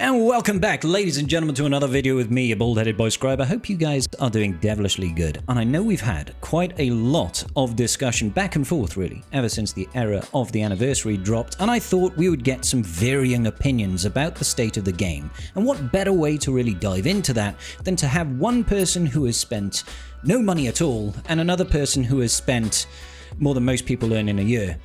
And welcome back, ladies and gentlemen, to another video with me, a bald-headed boy scribe. I hope you guys are doing devilishly good. And I know we've had quite a lot of discussion back and forth, really, ever since the era of the anniversary dropped. And I thought we would get some varying opinions about the state of the game. And what better way to really dive into that than to have one person who has spent no money at all and another person who has spent more than most people earn in a year.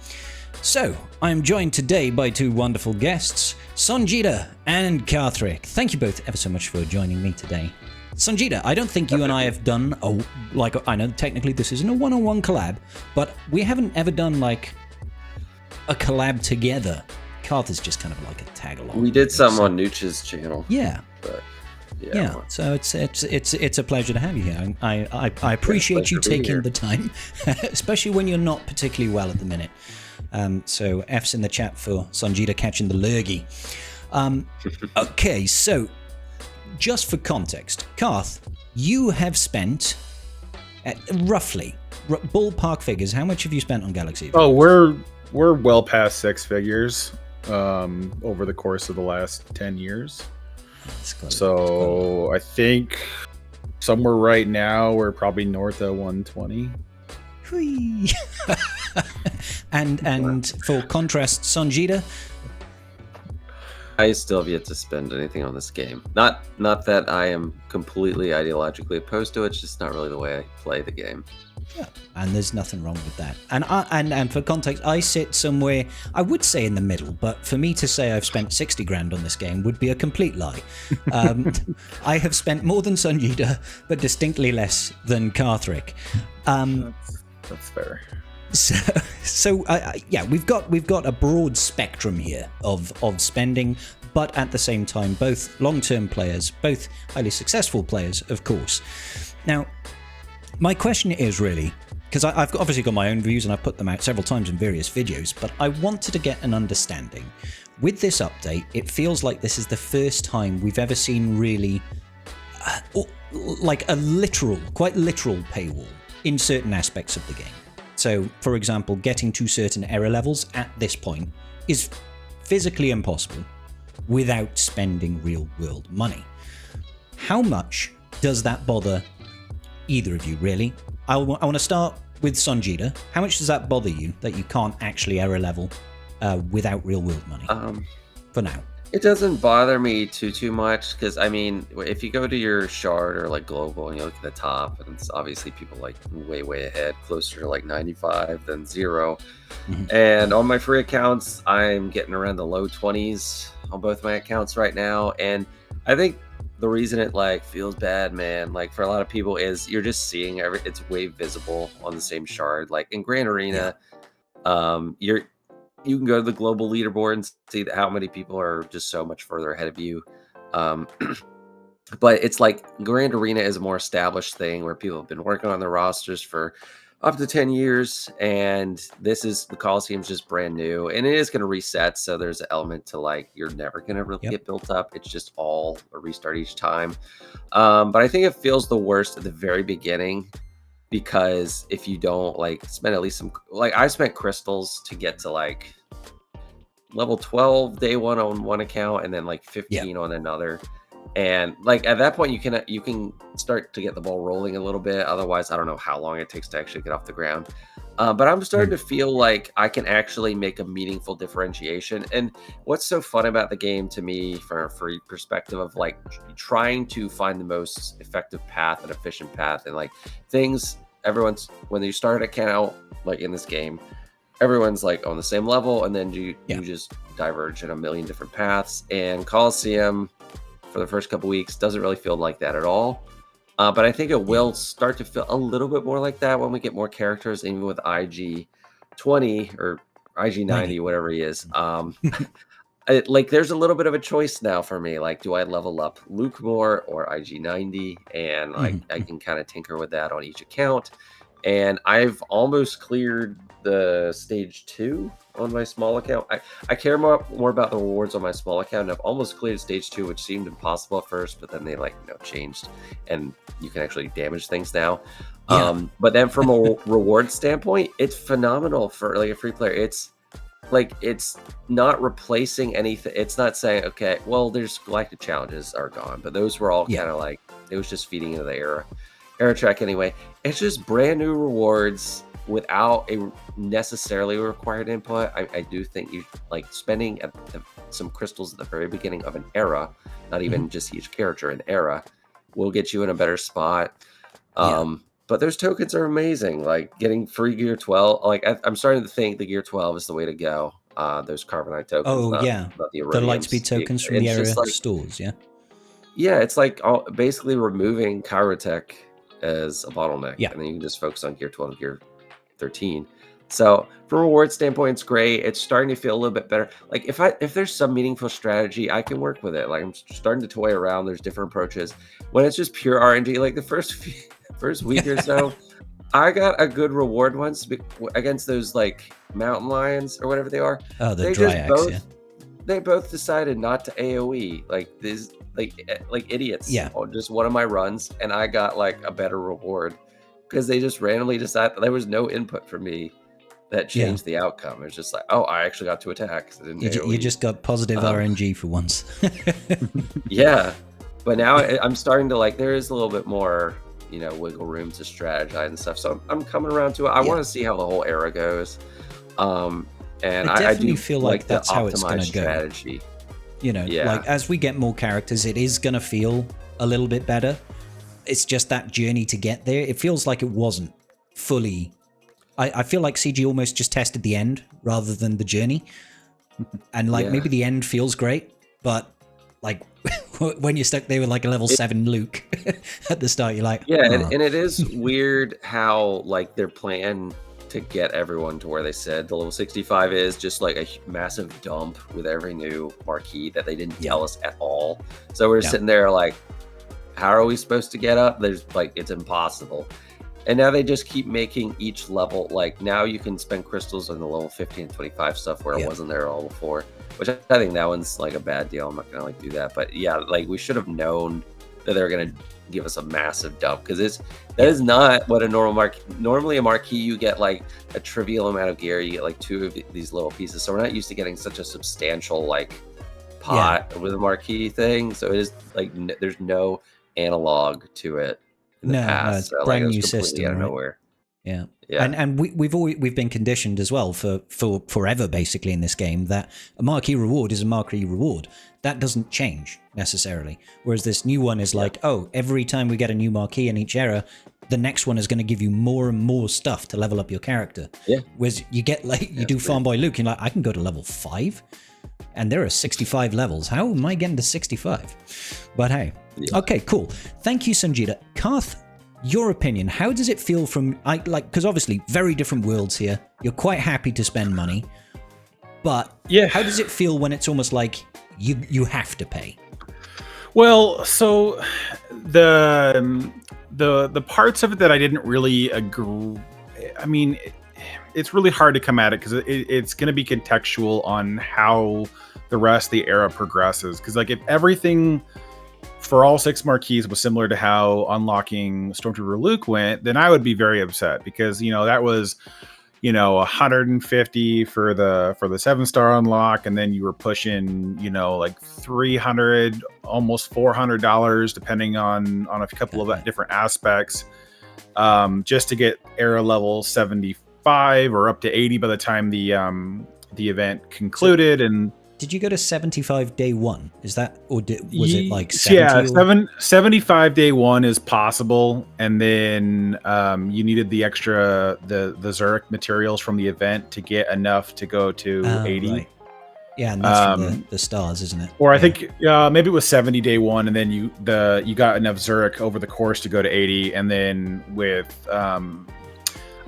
So, I am joined today by two wonderful guests, Songeta and Xaereth. Thank you both ever so much for joining me today. Songeta, I don't think you and I have done, I know technically this isn't a one-on-one collab, but we haven't ever done like a collab together. Xaereth is just kind of like a tag-along. We did some on Nooch's channel. Yeah. But yeah, so it's a pleasure to have you here. I appreciate you taking the time, especially when you're not particularly well at the minute. So F's in the chat for Songeta catching the lurgy. Okay, so just for context, Xaereth, you have spent roughly ballpark figures. How much have you spent on Galaxy? Oh, we're well past six figures over the course of the last 10 years. So I think somewhere right now we're probably north of 120. and for contrast, Songeta, I still have yet to spend anything on this game. Not that I am completely ideologically opposed to it. It's just not really the way I play the game. Yeah, and there's nothing wrong with that. And for context, I sit somewhere, I would say in the middle, but for me to say I've spent 60 grand on this game would be a complete lie. I have spent more than Songeta, but distinctly less than Xaereth. That's fair. So yeah, we've got a broad spectrum here of spending, but at the same time, both long-term players, both highly successful players, of course. Now, my question is really, because I've obviously got my own views and I've put them out several times in various videos, but I wanted to get an understanding. With this update, it feels like this is the first time we've ever seen really like a quite literal paywall in certain aspects of the game. So, for example, getting to certain error levels at this point is physically impossible without spending real-world money. How much does that bother either of you, really? I want to start with Songeta. How much does that bother you that you can't actually error level without real-world money for now? It doesn't bother me too much because, I mean, if you go to your shard or like global and you look at the top, and it's obviously people like way ahead, closer to like 95 than 0. Mm-hmm. And on my free accounts, I'm getting around the low 20s on both my accounts right now. And I think the reason it like feels bad, man, like for a lot of people is you're just seeing it's way visible on the same shard. Like in Grand Arena, you can go to the global leaderboard and see how many people are just so much further ahead of you. But it's like Grand Arena is a more established thing where people have been working on their rosters for up to 10 years. And the Coliseum's just brand new and it is going to reset. So there's an element to like, you're never going to really get built up. It's just all a restart each time. But I think it feels the worst at the very beginning. Because if you don't like spend at least some, like I spent crystals to get to like level 12 day one on one account and then like 15 on another. And like at that point you can start to get the ball rolling a little bit. Otherwise, I don't know how long it takes to actually get off the ground. But I'm starting to feel like I can actually make a meaningful differentiation. And what's so fun about the game to me from a free perspective of like trying to find the most effective path and efficient path and like things when you start an account like in this game, everyone's like on the same level and then you just diverge in a million different paths. And Coliseum for the first couple weeks doesn't really feel like that at all. But I think it will start to feel a little bit more like that when we get more characters, even with IG 20 or IG 90, whatever he is. Like there's a little bit of a choice now for me. Like, do I level up Luke more or IG 90? And like I can kind of tinker with that on each account. And I've almost cleared the stage 2 on my small account. I care more about the rewards on my small account. And I've almost cleared stage 2, which seemed impossible at first, but then they changed and you can actually damage things now. But then from a reward standpoint, it's phenomenal for like a free player. like it's not replacing anything. It's not saying, okay, well, there's galactic challenges are gone, but those were all kind of like, it was just feeding into the era track anyway. It's just brand new rewards without a necessarily required input. I do think you like spending some crystals at the very beginning of an era, not even just each character, an era, will get you in a better spot. But those tokens are amazing. Like getting free gear 12. Like I'm starting to think the gear 12 is the way to go. Those carbonite tokens. Oh, not the the lightspeed tokens from the area like, stores. Yeah, it's like basically removing Kyrotech as a bottleneck. And then you can just focus on gear 12 and gear 13. So from a reward standpoint, it's great. It's starting to feel a little bit better. Like if there's some meaningful strategy, I can work with it. Like I'm starting to toy around. There's different approaches. When it's just pure RNG, like the first week or so, I got a good reward once against those like mountain lions or whatever they are. Oh, the Dryax, They both decided not to AoE like these like idiots. On just one of my runs, and I got like a better reward because they just randomly decided there was no input for me that changed the outcome. It's just like, oh, I actually got to attack. You just got positive RNG for once. Yeah, but now I'm starting to like. There is a little bit more, wiggle room to strategize and stuff. So I'm coming around to it. I want to see how the whole era goes. And I do feel like that's how it's going to go. Strategy. Like as we get more characters, it is going to feel a little bit better. It's just that journey to get there. It feels like it wasn't fully. I feel like CG almost just tested the end rather than the journey. And like maybe the end feels great, but like when you're stuck there with like a level 7 Luke at the start, you're like, and it is weird how like their plan to get everyone to where they said the level 65 is just like a massive dump with every new marquee that they didn't tell us at all. So we're sitting there like, how are we supposed to get up? There's like, it's impossible. And now they just keep making each level, like now you can spend crystals on the level 50 and 25 stuff where it wasn't there all before, which I think that one's like a bad deal. I'm not gonna like do that, but yeah, like we should have known that they're gonna give us a massive dump, because that is not what a normally a marquee you get like a trivial amount of gear. You get like 2 of these little pieces, so we're not used to getting such a substantial like pot with a marquee thing. So it is like there's no analog to it in the past. No, so, brand like, new system, out of right? nowhere. Yeah. And we've been conditioned as well for forever basically in this game that a marquee reward is a marquee reward. That doesn't change necessarily. Whereas this new one is like, oh, every time we get a new marquee in each era, the next one is going to give you more and more stuff to level up your character. Yeah. Whereas you get like you do Farm Boy Luke, and like I can go to level 5, and there are 65 levels. How am I getting to 65? But hey, okay, cool. Thank you, Songeta. Karth, your opinion, how does it feel from, because obviously very different worlds here. You're quite happy to spend money, but how does it feel when it's almost like you have to pay? Well, so the parts of it that I didn't really agree, I mean, it's really hard to come at it because it's going to be contextual on how the rest of the era progresses. Because like if everything for all 6 marquees was similar to how unlocking Stormtrooper Luke went, then I would be very upset, because that was 150 for the 7-star unlock, and then you were pushing like $300, almost $400 depending on a couple of different aspects, just to get era level 75 or up to 80 by the time the event concluded. And did you go to 75 day 1? Is that, or was it like 70? Yeah, 75 day 1 is possible, and then you needed the extra the Zurich materials from the event to get enough to go to 80. Right. Yeah, and that's from the stars, isn't it? Or I think maybe it was 70 day 1, and then you got enough Zurich over the course to go to 80, and then with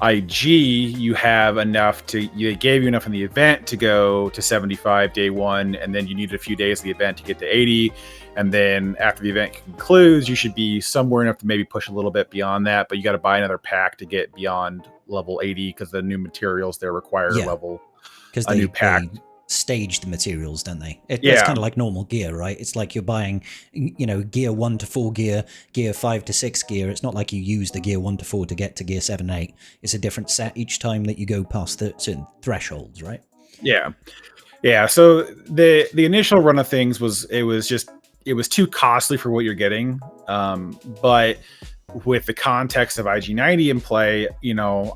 IG, you have enough they gave you enough in the event to go to 75 day 1, and then you needed a few days of the event to get to 80, and then after the event concludes, you should be somewhere enough to maybe push a little bit beyond that, but you got to buy another pack to get beyond level 80, because the new materials there require level a new pack. They stage the materials, don't they? It's kind of like normal gear, right? It's like you're buying gear 1 to 4 gear 5 to 6 gear. It's not like you use the gear 1 to 4 to get to gear 7 8. It's a different set each time that you go past the certain thresholds, right? Yeah. So the initial run of things was it was too costly for what you're getting. But with the context of IG90 in play,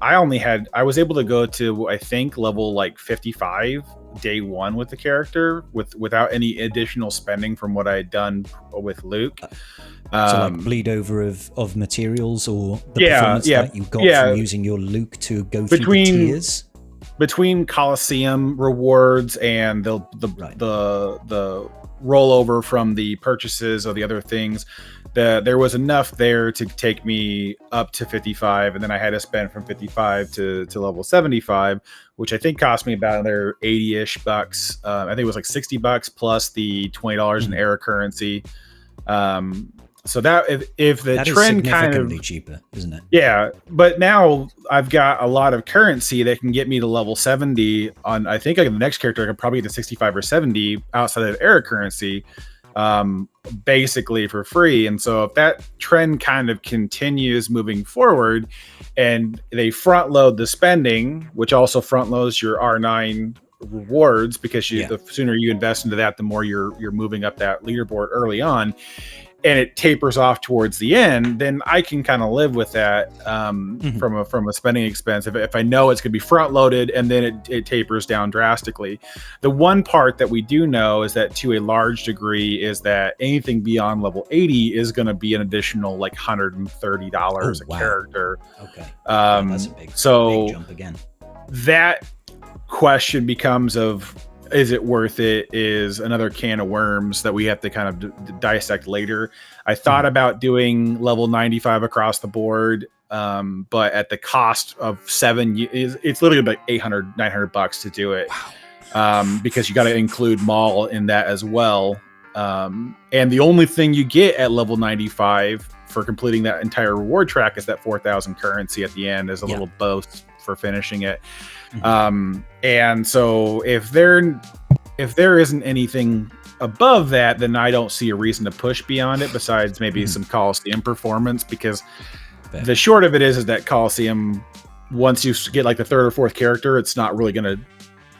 I was able to go to, I think, level like 55 day one with the character without any additional spending from what I had done with Luke. So like bleed over of materials or the performance that you got from using your Luke to go through the tiers? Between Coliseum rewards and the rollover from the purchases of the other things, there was enough there to take me up to 55, and then I had to spend from 55 to level 75, which I think cost me about another 80-ish bucks. I think it was like $60 plus the $20 in error currency. So that if the trend kind of cheaper, isn't it? Yeah, but now I've got a lot of currency that can get me to level 70 on. I think the next character I can probably get to 65 or 70 outside of error currency, basically for free. And so if that trend kind of continues moving forward, and they front load the spending, which also front loads your R9 rewards, because the sooner you invest into that, the more you're moving up that leaderboard early on, and it tapers off towards the end, then I can kind of live with that from a spending expense. If I know it's going to be front loaded and then it tapers down drastically. The one part that we do know is that to a large degree is that anything beyond level 80 is going to be an additional like $130 a character. Okay. That's a big jump again. That question becomes of, is it worth it, is another can of worms that we have to kind of dissect later. I thought about doing level 95 across the board, but at the cost of it's literally like $800-900 to do it. Wow. Because you got to include Maul in that as well. And the only thing you get at level 95 for completing that entire reward track is that 4,000 currency at the end as a little bonus for finishing it. And so if there isn't anything above that, then I don't see a reason to push beyond it, besides maybe some Coliseum performance, because the short of it is that Coliseum, once you get like the third or fourth character, it's not really going to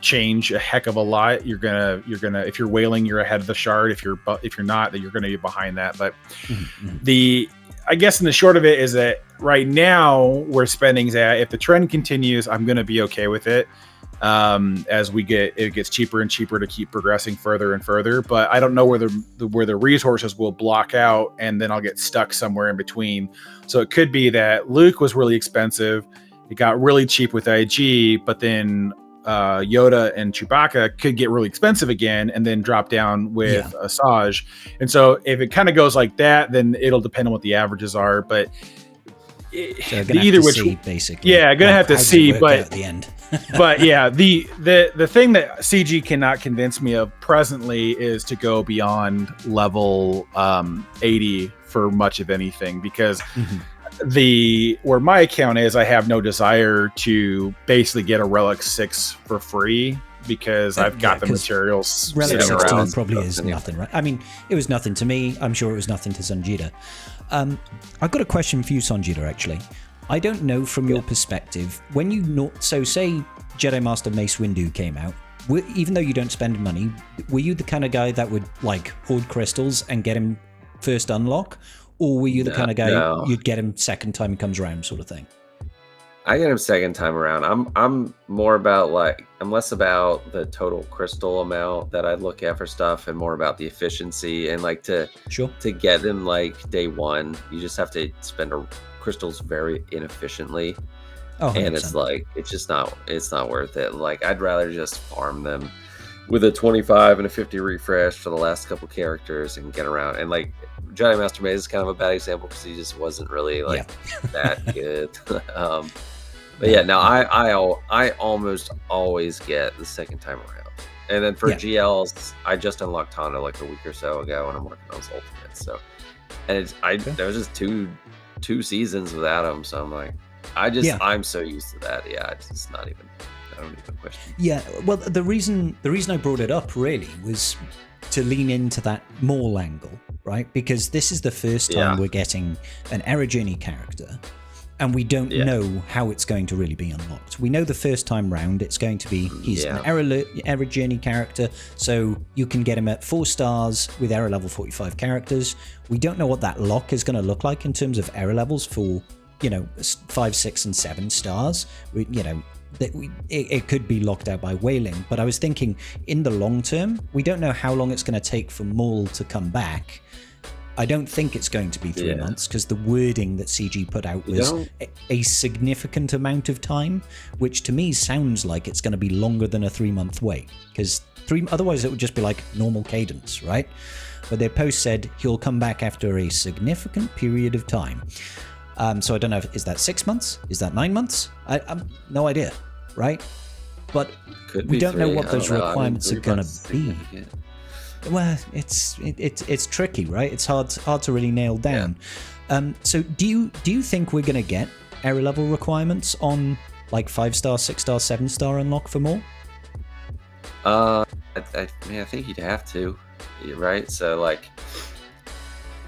change a heck of a lot. You're gonna if you're whaling, you're ahead of the shard. If you're not, then you're gonna be behind that. But I guess in the short of it is that right now where spending's at, if the trend continues, I'm going to be okay with it. As it gets cheaper and cheaper to keep progressing further and further, but I don't know where the resources will block out, and then I'll get stuck somewhere in between. So it could be that Luke was really expensive. It got really cheap with IG, but then Yoda and Chewbacca could get really expensive again and then drop down with Asajj. And so if it kind of goes like that, then it'll depend on what the averages are. But either which, basically, gonna have to see. But at the end, but yeah, the thing that CG cannot convince me of presently is to go beyond level 80 for much of anything, because where my account is, I have no desire to basically get a Relic 6 for free, because I've got the materials. Relic 16 probably is nothing, right? I mean, it was nothing to me. I'm sure it was nothing to Songeta. I've got a question for you, Songeta, actually. I don't know from your perspective, when so say Jedi Master Mace Windu came out, even though you don't spend money, were you the kind of guy that would like hoard crystals and get him first unlock? Or were you the kind of guy you'd get him second time he comes around, sort of thing? I get him second time around. I'm more about I'm less about the total crystal amount that I look at for stuff, and more about the efficiency, and to get them like day one, you just have to spend crystals very inefficiently. And it's it's not worth it. Like, I'd rather just farm them with a 25 and a 50 refresh for the last couple characters and get around. And like Jedi Master Mace is kind of a bad example because he just wasn't really that good. But yeah, now I almost always get the second time around. And then for GLs, I just unlocked Tana like a week or so ago, and I'm working on his ultimate. So, and there was just two seasons without him. So I'm like, I'm so used to that. Yeah, it's not even. I don't even question. Yeah, well, the reason I brought it up really was to lean into that Maul angle, right? Because this is the first time we're getting an Era Journey character And we don't know how it's going to really be unlocked. We know the first time round it's going to be, he's an error journey character, so you can get him at 4 stars with error level 45 characters. We don't know what that lock is going to look like in terms of error levels for, 5, 6, and 7 stars. It could be locked out by whaling, but I was thinking in the long term, we don't know how long it's going to take for Maul to come back. I don't think it's going to be 3 months, because the wording that CG put out was a significant amount of time, which to me sounds like it's going to be longer than a 3-month wait, because otherwise it would just be like normal cadence, right? But their post said he'll come back after a significant period of time. So I don't know, is that 6 months? Is that 9 months? I'm no idea, right? But we don't know what those requirements are going to be. Well, it's tricky, right? It's hard to really nail down. So do you think we're going to get error level requirements on like 5-star, 6-star, 7-star unlock for more? I think you'd have to, right? So like,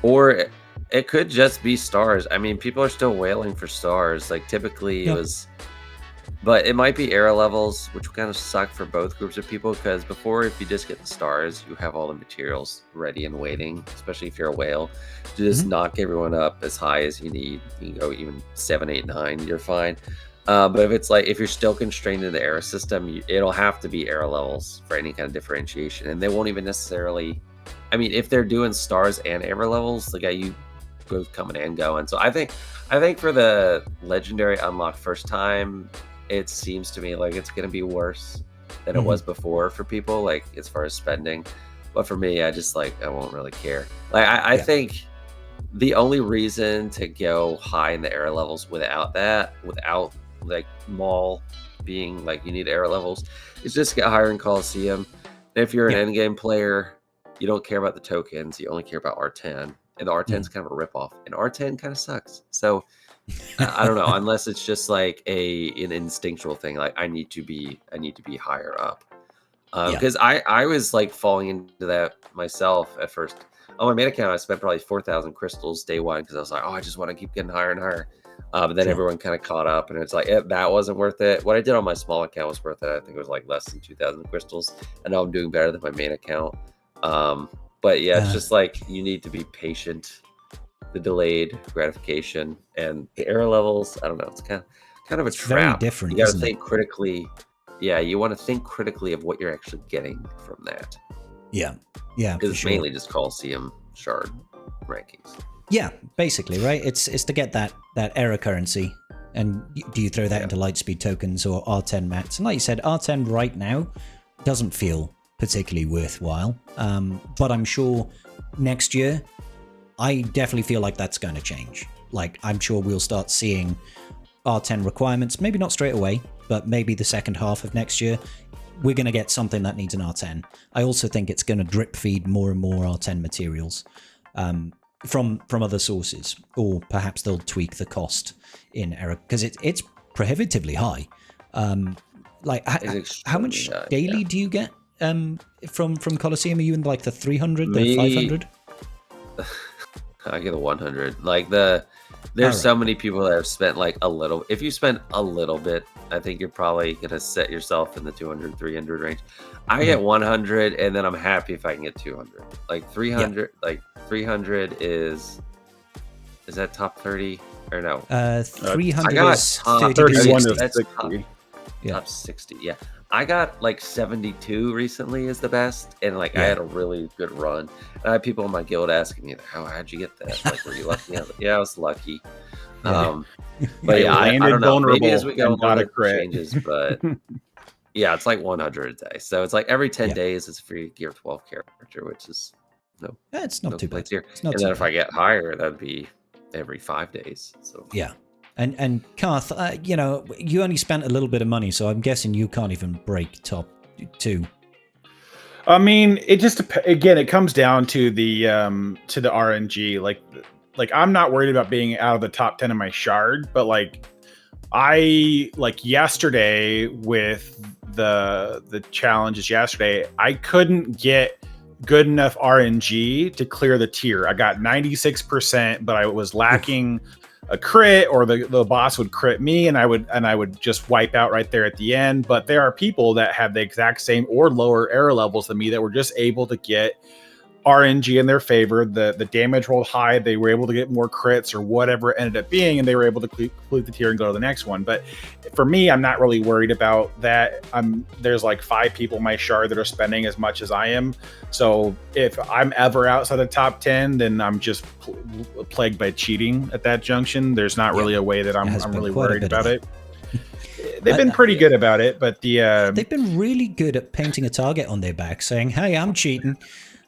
or it could just be stars. I mean, people are still wailing for stars. Like typically it was. But it might be error levels, which kind of suck for both groups of people, because before, if you just get the stars, you have all the materials ready and waiting, especially if you're a whale, to just knock everyone up as high as you need. You can go even 7, 8, 9, you're fine. But if it's like, if you're still constrained in the error system, it'll have to be error levels for any kind of differentiation. And they won't even necessarily, I mean, if they're doing stars and error levels, they got you both coming and going. So I think for the legendary unlock first time, it seems to me like it's going to be worse than it was before for people, like as far as spending. But for me, I won't really care. Like I think the only reason to go high in the error levels without like Maul being like you need error levels, is just get higher in Coliseum. And if you're an endgame player, you don't care about the tokens. You only care about R10, and the R10 is kind of a ripoff, and R10 kind of sucks. So. I don't know, unless it's just like an instinctual thing, like I need to be higher up, because I was like falling into that myself at first. On my main account, I spent probably 4,000 crystals day one, because I was like, oh, I just want to keep getting higher and higher. But then everyone kind of caught up, and it's like that wasn't worth it. What I did on my small account was worth it. I think it was like less than 2,000 crystals, and now I'm doing better than my main account. But yeah, it's just like you need to be patient. The delayed gratification and the error levels, I don't know, it's kind of a trap. Very different. You got to think critically. Yeah, you want to think critically of what you're actually getting from that. Yeah, because it's mainly just Coliseum shard rankings. Yeah, basically, right? It's to get that error currency, and do you throw that into Lightspeed tokens or R10 mats? And like you said, R10 right now doesn't feel particularly worthwhile, but I'm sure next year. I definitely feel like that's going to change. Like, I'm sure we'll start seeing R10 requirements, maybe not straight away, but maybe the second half of next year, we're going to get something that needs an R10. I also think it's going to drip feed more and more R10 materials from other sources, or perhaps they'll tweak the cost in error, because it's prohibitively high. Like, how much daily do you get from Coliseum? Are you in like the 300, the 500? I get a 100. Like there's so many people that have spent like a little. If you spend a little bit, I think you're probably gonna set yourself in the 200, 300 range. I get 100, and then I'm happy if I can get 200. Like 300, like 300 is that top 30 or no? 300 is 31 to 60. Top 60. Yeah. I got like 72 recently is the best, and like I had a really good run. And I had people in my guild asking me, how'd you get that? Like, were you lucky? I was like, I was lucky. But yeah, I don't know. Maybe as we go on, it changes, but yeah, it's like 100 a day. So it's like every 10 days it's free Gear 12 character, which is it's not too bad. Here. And then if I get higher, that'd be every 5 days. So yeah. And Karth, you only spent a little bit of money, so I'm guessing you can't even break top 2. I mean, it just again, it comes down to the RNG. Like I'm not worried about being out of the top 10 of my shard, but like yesterday with the challenges yesterday, I couldn't get good enough RNG to clear the tier. I got 96%, but I was lacking a crit, or the boss would crit me, and I would just wipe out right there at the end. But there are people that have the exact same or lower error levels than me that were just able to get RNG in their favor. The damage rolled high, they were able to get more crits or whatever it ended up being, and they were able to complete the tier and go to the next one. But for me, I'm not really worried about that. There's like 5 people in my shard that are spending as much as I am. So if I'm ever outside the top 10, then I'm just plagued by cheating at that junction. There's not really a way that I'm really worried about it. They've been pretty good about it, but they've been really good at painting a target on their back, saying, "Hey, I'm cheating."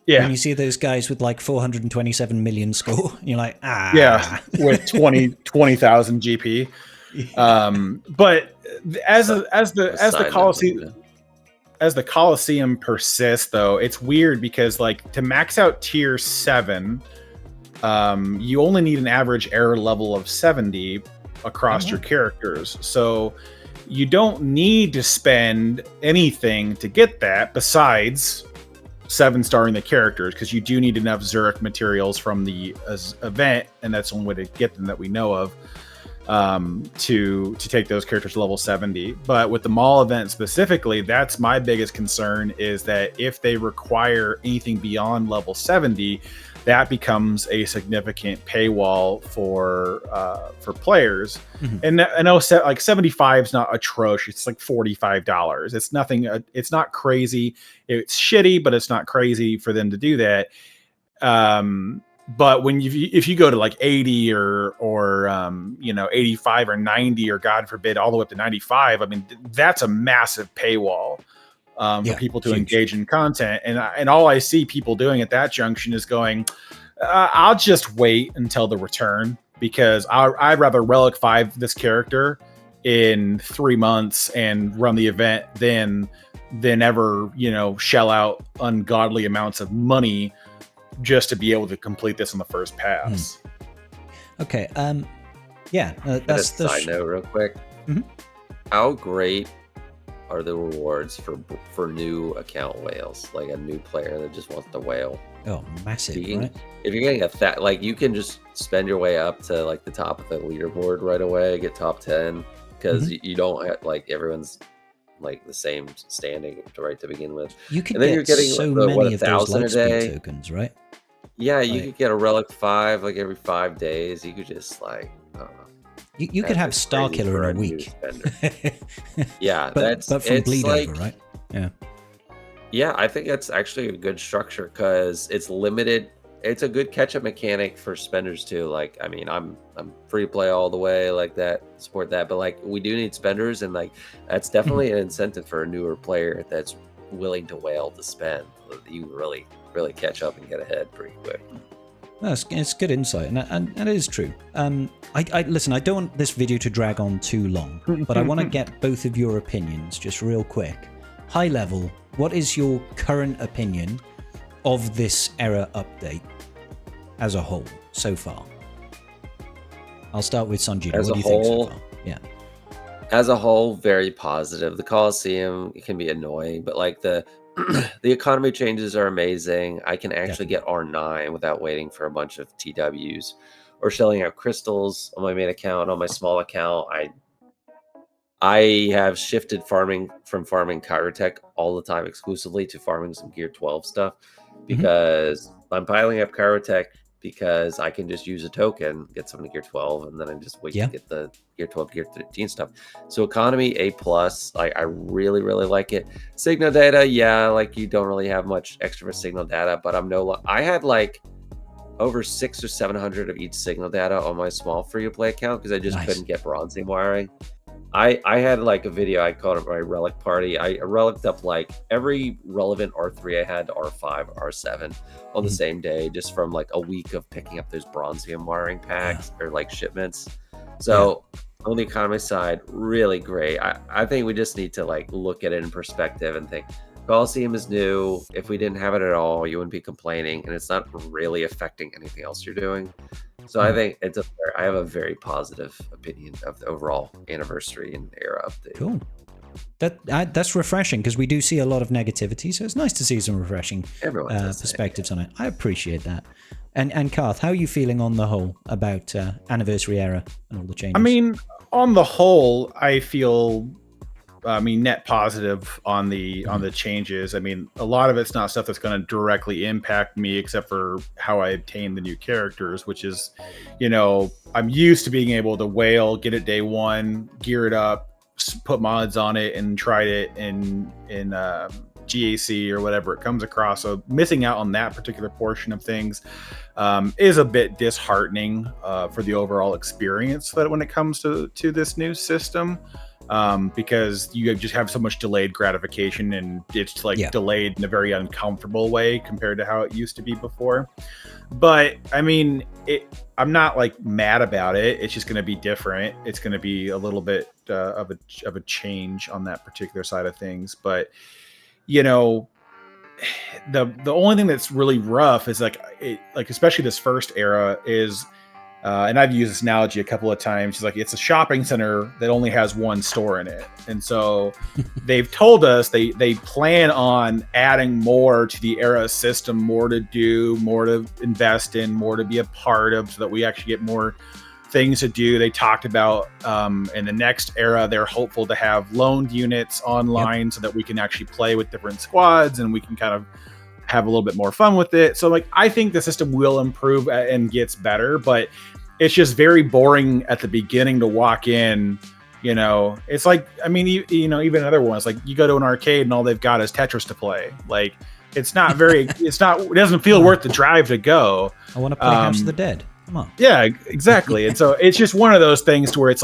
Yeah. When you see those guys with like 427 million score, you're like, yeah, with 20,000 GP. But as the Coliseum persists, though, it's weird because like to max out tier 7, you only need an average error level of 70 across your characters. So you don't need to spend anything to get that besides 7-starring the characters, because you do need enough Xaereth materials from the event, and that's the only way to get them that we know of, to take those characters to level 70. But with the mall event specifically, that's my biggest concern, is that if they require anything beyond level 70, that becomes a significant paywall for players. And I know like 75 is not atrocious. It's like $45. It's nothing. It's not crazy. It's shitty, but it's not crazy for them to do that. But when if you go to like 80 or 85 or 90, or God forbid all the way up to 95, I mean, that's a massive paywall for people to engage in content. And all I see people doing at that junction is going, I'll just wait until the return, because I'd rather Relic 5 this character in 3 months and run the event than ever, shell out ungodly amounts of money just to be able to complete this on the first pass. Okay. That's a side note real quick. How great are the rewards for new account whales, like a new player that just wants to whale? Oh, massive, right? If you're getting like you can just spend your way up to like the top of the leaderboard right away, get top 10, because you don't have like everyone's like the same standing to begin with. You could get so many of those Lightspeed tokens, right? Yeah, you could get a Relic 5 like every 5 days. You could just like, I don't know. You could have Star Killer in a week. Yeah, but from Bleed Over, right? Yeah. Yeah, I think that's actually a good structure, because it's limited. It's a good catch-up mechanic for spenders too. Like, I mean, I'm free to play all the way, like that, support that. But like, we do need spenders, and like that's definitely an incentive for a newer player that's willing to whale to spend. You really catch up and get ahead pretty quick. No, it's good insight, and it is true. Listen, I don't want this video to drag on too long, but I want to get both of your opinions just real quick. High level, what is your current opinion of this era update as a whole so far? I'll start with Songeta. What do you think so far? Yeah. As a whole, very positive. The Coliseum can be annoying, but like the economy changes are amazing. I can actually get R9 without waiting for a bunch of TWs or shelling out crystals on my main account. On my small account, I have shifted farming from farming Chirotech all the time exclusively to farming some Gear 12 stuff, because I'm piling up Chirotech because I can just use a token, get something to Gear 12, and then I just wait to get the Gear 12, Gear 13 stuff. So economy A+, I really like it. Signal data, like you don't really have much extra for signal data, but I had like over 600 or 700 of each signal data on my small free-to-play account, because I just couldn't get bronzium wiring. I had like a video, I called it my relic party. I reliced up like every relevant R3 I had to R5, R7 on the same day, just from like a week of picking up those bronzium wiring packs or like shipments. So on the economy side, really great. I think we just need to like look at it in perspective and think, Coliseum is new. If we didn't have it at all, you wouldn't be complaining, and it's not really affecting anything else you're doing. So I think I have a very positive opinion of the overall anniversary and era update. Cool. That's refreshing because we do see a lot of negativity, so it's nice to see some refreshing Everyone does perspectives on it. I appreciate that. And Karth, how are you feeling on the whole about Anniversary Era and all the changes? I mean, on the whole, I feel, net positive on the changes. I mean, a lot of it's not stuff that's going to directly impact me, except for how I obtain the new characters, which is, I'm used to being able to whale, get it day one, gear it up, put mods on it, and try it in GAC or whatever it comes across. So missing out on that particular portion of things is a bit disheartening for the overall experience that when it comes to this new system. Because you just have so much delayed gratification, and it's delayed in a very uncomfortable way compared to how it used to be before. But I mean, I'm not mad about it. It's just going to be different. It's going to be a little bit of a change on that particular side of things. But the only thing that's really rough is especially this first era is. And I've used this analogy a couple of times. It's a shopping center that only has one store in it. And so they've told us they plan on adding more to the era system, more to do, more to invest in, more to be a part of, so that we actually get more things to do. They talked about in the next era, they're hopeful to have loaned units online so that we can actually play with different squads and we can kind of have a little bit more fun with it. So I think the system will improve and gets better, but it's just very boring at the beginning to walk in. It's even other ones, you go to an arcade and all they've got is Tetris to play. It doesn't feel worth the drive to go. I want to play House of the Dead. Come on. Yeah, exactly. And so it's just one of those things to where it's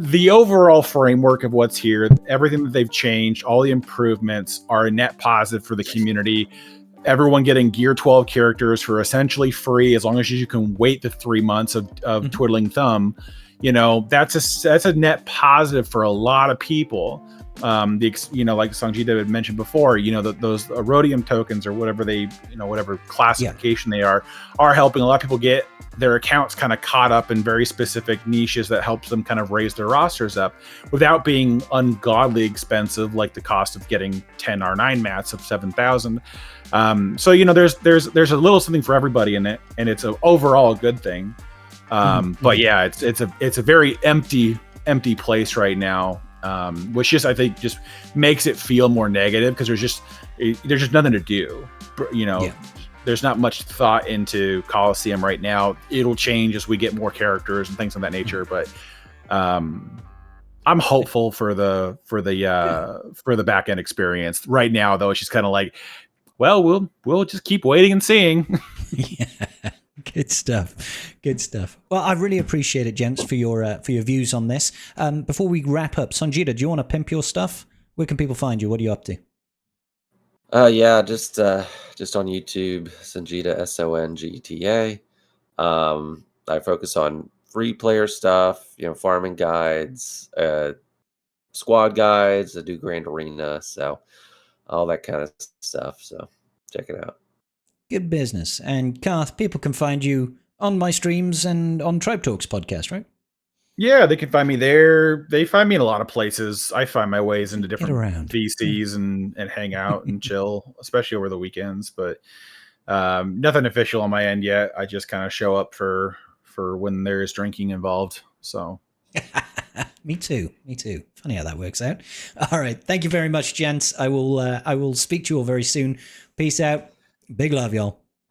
the overall framework of what's here, everything that they've changed, all the improvements are a net positive for the community. Everyone getting Gear 12 characters for essentially free, as long as you can wait the 3 months of twiddling thumb. That's a net positive for a lot of people. Like Songeta had mentioned before, those Erodium tokens or whatever whatever classification they are helping a lot of people get their accounts kind of caught up in very specific niches that helps them kind of raise their rosters up without being ungodly expensive, like the cost of getting 10 R9 mats of 7,000. So there's a little something for everybody in it, and it's overall a good thing. But yeah, it's a very empty place right now. Which I think makes it feel more negative, because there's just nothing to do. There's not much thought into Coliseum right now. It'll change as we get more characters and things of that nature. But I'm hopeful for the back end experience. Right now, though, it's just kind of we'll just keep waiting and seeing. Yeah. Good stuff. Well, I really appreciate it, gents, for your views on this. Before we wrap up, Songeta, do you want to pimp your stuff? Where can people find you? What are you up to? Yeah, just on YouTube, Songeta, Songeta. I focus on free player stuff, farming guides, squad guides. I do Grand Arena, so all that kind of stuff. So check it out. Good business. And Karth, people can find you on my streams and on Tribe Talks podcast, right? Yeah, they can find me there. They find me in a lot of places. I find my ways into different VCs and hang out and chill, especially over the weekends. But nothing official on my end yet. I just kind of show up for when there's drinking involved. So Me too. Funny how that works out. All right. Thank you very much, gents. I will speak to you all very soon. Peace out. Big love, y'all.